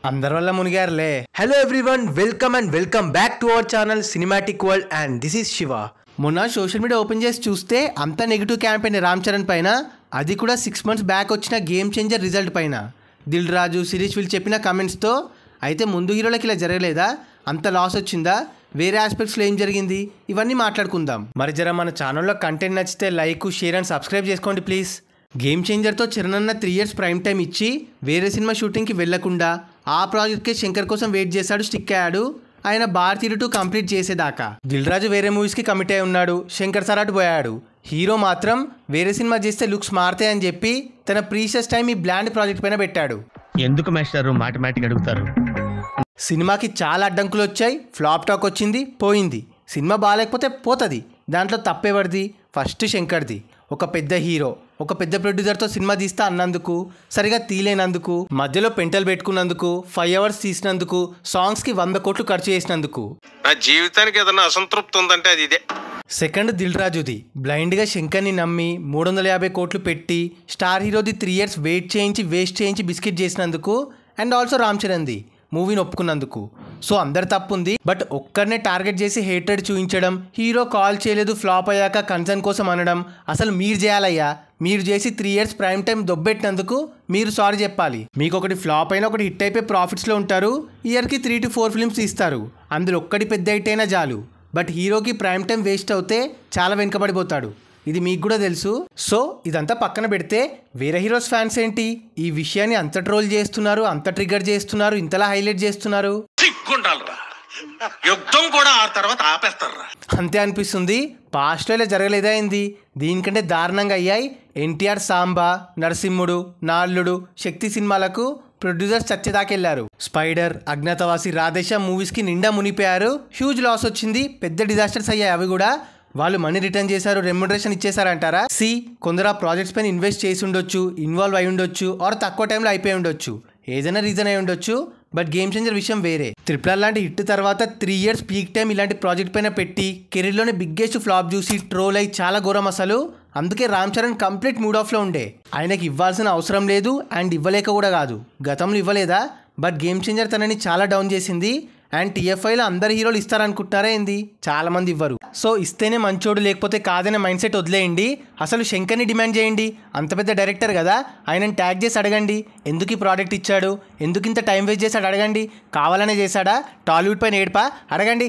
అందరి వల్ల మునిగారులే. Hello everyone, welcome back to our channel cinematic world and this is Shiva. మొన్న సోషల్ మీడియా ఓపెన్ చేసి చూస్తే అంత నెగిటివ్ క్యాంపెయిన్ రామ్ చరణ్ పైన, అది కూడా 6 months బ్యాక్ వచ్చిన గేమ్ చేంజర్ రిజల్ట్ పైన. దిల్ రాజు, శిరీష్ వీళ్ళు చెప్పిన కామెంట్స్తో అయితే ముందు హీరోలకి ఇలా జరగలేదా, అంత లాస్ వచ్చిందా, వేరే ఆస్పెక్ట్స్లో ఏం జరిగింది, ఇవన్నీ మాట్లాడుకుందాం. మరి జర మన ఛానల్లో కంటెంట్ నచ్చితే లైక్, షేర్ అండ్ సబ్స్క్రైబ్ చేసుకోండి ప్లీజ్. గేమ్ చేంజర్తో చరణ్ అన్న 3 years ప్రైమ్ టైం ఇచ్చి వేరే సినిమా షూటింగ్కి వెళ్లకుండా ఆ ప్రాజెక్ట్కే శంకర్ కోసం వెయిట్ చేశాడు, స్టిక్ అయ్యాడు. ఆయన భారతీయుడు 2 కంప్లీట్ చేసేదాకా. దిల్ రాజు వేరే మూవీస్కి కమిట్ అయి ఉన్నాడు, శంకర్ సార్ అటు పోయాడు. హీరో మాత్రం వేరే సినిమా చేస్తే లుక్స్ మారుతాయని చెప్పి తన ప్రీషియస్ టైం ఈ బ్లాండ్ ప్రాజెక్ట్ పైన పెట్టాడు. ఎందుకు మాస్టర్ మాటిమాటికి అడుగుతారు? సినిమాకి చాలా అడ్డంకులు వచ్చాయి, ఫ్లాప్ టాక్ వచ్చింది, పోయింది. సినిమా బాగాలేకపోతే పోతుంది, దాంట్లో తప్పేవాడిది. ఫస్ట్ శంకర్ది. ఒక పెద్ద హీరో, ఒక పెద్ద ప్రొడ్యూసర్తో సినిమా తీస్తా అన్నందుకు, సరిగా తీలేనందుకు, మధ్యలో పెంటలు పెట్టుకున్నందుకు, 5 hours తీసినందుకు, సాంగ్స్కి 100 కోట్లు ఖర్చు చేసినందుకు. నా జీవితానికి ఏదైనా అసంతృప్తి ఉందంటే అది ఇదే. సెకండ్ దిల్ రాజుది. బ్లైండ్గా శంకర్ని నమ్మి 350 కోట్లు పెట్టి స్టార్ హీరోది 3 years వెయిట్ చేయించి వేస్ట్ చేయించి బిస్కెట్ చేసినందుకు. అండ్ ఆల్సో రామ్ చరణ్ది మూవీని ఒప్పుకున్నందుకు. సో అందరి తప్పు ఉంది, బట్ ఒక్కరినే టార్గెట్ చేసి హేటెడ్ చూపించడం, హీరో కాల్ చేయలేదు ఫ్లాప్ అయ్యాక కన్సర్న్ కోసం అనడం, అసలు మీరు చేయాలయ్యా. మీరు చేసి 3 years ప్రైమ్ టైం దొబ్బెట్టినందుకు మీరు సారీ చెప్పాలి. మీకు ఒకటి ఫ్లాప్ అయినా ఒకటి హిట్ అయిపోయి ప్రాఫిట్స్లో ఉంటారు. ఇయర్కి 3 to 4 films తీస్తారు, అందులో ఒక్కటి పెద్ద హిట్ అయినా చాలు. బట్ హీరోకి ప్రైమ్ టైం వేస్ట్ అవుతే చాలా వెనుకబడిపోతాడు, ఇది మీకు కూడా తెలుసు. సో ఇదంతా పక్కన పెడితే వేరే హీరోస్ ఫ్యాన్స్ ఏంటి ఈ విషయాన్ని అంత ట్రోల్ చేస్తున్నారు, అంత ట్రిగర్ చేస్తున్నారు, ఇంతలా హైలైట్ చేస్తున్నారు. యుద్ధం కూడా ఆ తర్వాత ఆపేస్తారా అంతే అనిపిస్తుంది. పాస్ట్లో ఇలా జరగలేదా ఏంది? దీనికంటే దారుణంగా అయ్యాయి. ఎన్టీఆర్ సాంబా, నరసింహుడు, నాల్లుడు, శక్తి సినిమాలకు ప్రొడ్యూసర్స్ చచ్చేదాకెళ్లారు. స్పైడర్, అజ్ఞాతవాసి, రాధేశ్యాం మూవీస్కి నిండా మునిపోయారు. హ్యూజ్ లాస్ వచ్చింది, పెద్ద డిజాస్టర్స్ అయ్యాయి. అవి కూడా వాళ్ళు మనీ రిటర్న్ చేశారు, రెమ్యునరేషన్ ఇచ్చేసారంటారా? కొందరు ఆ ప్రాజెక్ట్స్ పైన ఇన్వెస్ట్ చేసి ఉండొచ్చు, ఇన్వాల్వ్ అయి ఉండొచ్చు, ఆర్ తక్కువ టైంలో అయిపోయి ఉండొచ్చు, ఏదైనా రీజన్ అయి ఉండొచ్చు. బట్ గేమ్ చేంజర్ విషయం వేరే. RRR లాంటి హిట్ తర్వాత 3 years పీక్ టైం ఇలాంటి ప్రాజెక్ట్ పైన పెట్టి కెరీర్లోనే బిగ్గెస్ట్ ఫ్లాప్ చూసి ట్రోల్ అయి చాలా ఘోరం అసలు. అందుకే రామ్ చరణ్ కంప్లీట్ మూడ్ ఆఫ్లో ఉండే. ఆయనకి ఇవ్వాల్సిన అవసరం లేదు అండ్ ఇవ్వలేక కూడా కాదు, గతంలో ఇవ్వలేదా? బట్ గేమ్ చేంజర్ తనని చాలా డౌన్ చేసింది. అండ్ TFIలో అందరు హీరోలు ఇస్తారనుకుంటున్నారా ఏంది? చాలా మంది ఇవ్వరు. సో ఇస్తేనే మంచోడు లేకపోతే కాదనే మైండ్ సెట్ వదిలేయండి. అసలు శంకర్ని డిమాండ్ చేయండి, అంత పెద్ద డైరెక్టర్ కదా, ఆయనని ట్యాగ్ చేసి అడగండి ఎందుకు ఈ ప్రోడక్ట్ ఇచ్చాడు, ఎందుకు ఇంత టైం వేస్ట్ చేశాడు అడగండి. కావాలనే చేశాడా, టాలీవుడ్ పైన ఏడుపా అడగండి.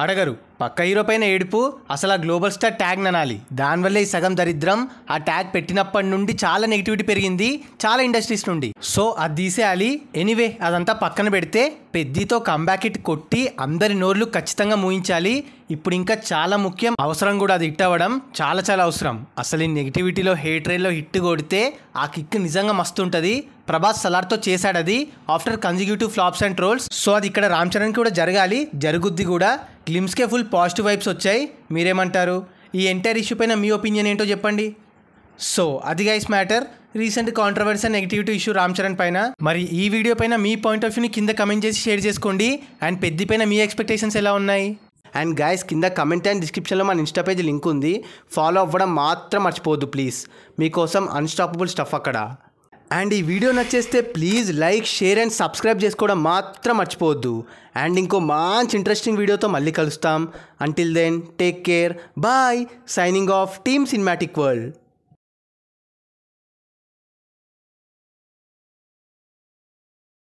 అడగరు. పక్క హీరో పైన ఏడుపు, అసలు ఆ గ్లోబల్ స్టార్ ట్యాగ్ ననాలి. దానివల్లే ఈ సగం దరిద్రం. ఆ ట్యాగ్ పెట్టినప్పటి నుండి చాలా నెగిటివిటీ పెరిగింది చాలా ఇండస్ట్రీస్ నుండి. సో అది తీసేయాలి. ఎనీవే అదంతా పక్కన పెడితే పెద్దితో కంబ్యాక్ హిట్ కొట్టి అందరి నోర్లు ఖచ్చితంగా మూయించాలి. ఇప్పుడు ఇంకా చాలా ముఖ్యం, అవసరం కూడా అది హిట్ అవ్వడం చాలా చాలా అవసరం. అసలు ఈ నెగిటివిటీలో హేట్ రైల్లో హిట్ కొడితే ఆ కిక్ నిజంగా మస్తు ఉంటుంది. ప్రభాస్ సలార్తో చేశాడు అది after consecutive flops and trolls. So అది ఇక్కడ రామ్ చరణ్కి కూడా జరగాలి, జరుగుద్ది కూడా. గ్లిమ్స్కే ఫుల్ పాజిటివ్ వైబ్స్ వచ్చాయి. మీరేమంటారు? ఈ ఎంటైర్ ఇష్యూ పైన మీ ఒపీనియన్ ఏంటో చెప్పండి. సో అది guys matter. Recent controversy and negativity issue Ram Charan పైన. మరి ఈ వీడియో పైన మీ పాయింట్ ఆఫ్ వ్యూని కింద కమెంట్ చేసి షేర్ చేసుకోండి. అండ్ పెద్ది పైన మీ ఎక్స్పెక్టేషన్స్ ఎలా ఉన్నాయి? అండ్ గైస్ కింద కమెంట్ అండ్ డిస్క్రిప్షన్లో మన ఇన్స్టా పేజ్ లింక్ ఉంది, ఫాలో అవ్వడం మాత్రం మర్చిపోవద్దు ప్లీజ్. మీకోసం అన్స్టాపబుల్ స్టఫ్ అక్కడ. అండ్ ఈ వీడియో నచ్చేస్తే please like, share and subscribe చేసుకోవడం మాత్రం మర్చిపోవద్దు. అండ్ ఇంకో మంచి ఇంట్రెస్టింగ్ వీడియోతో మళ్ళీ కలుస్తాం. Until then take care, bye. Signing off team cinematic world.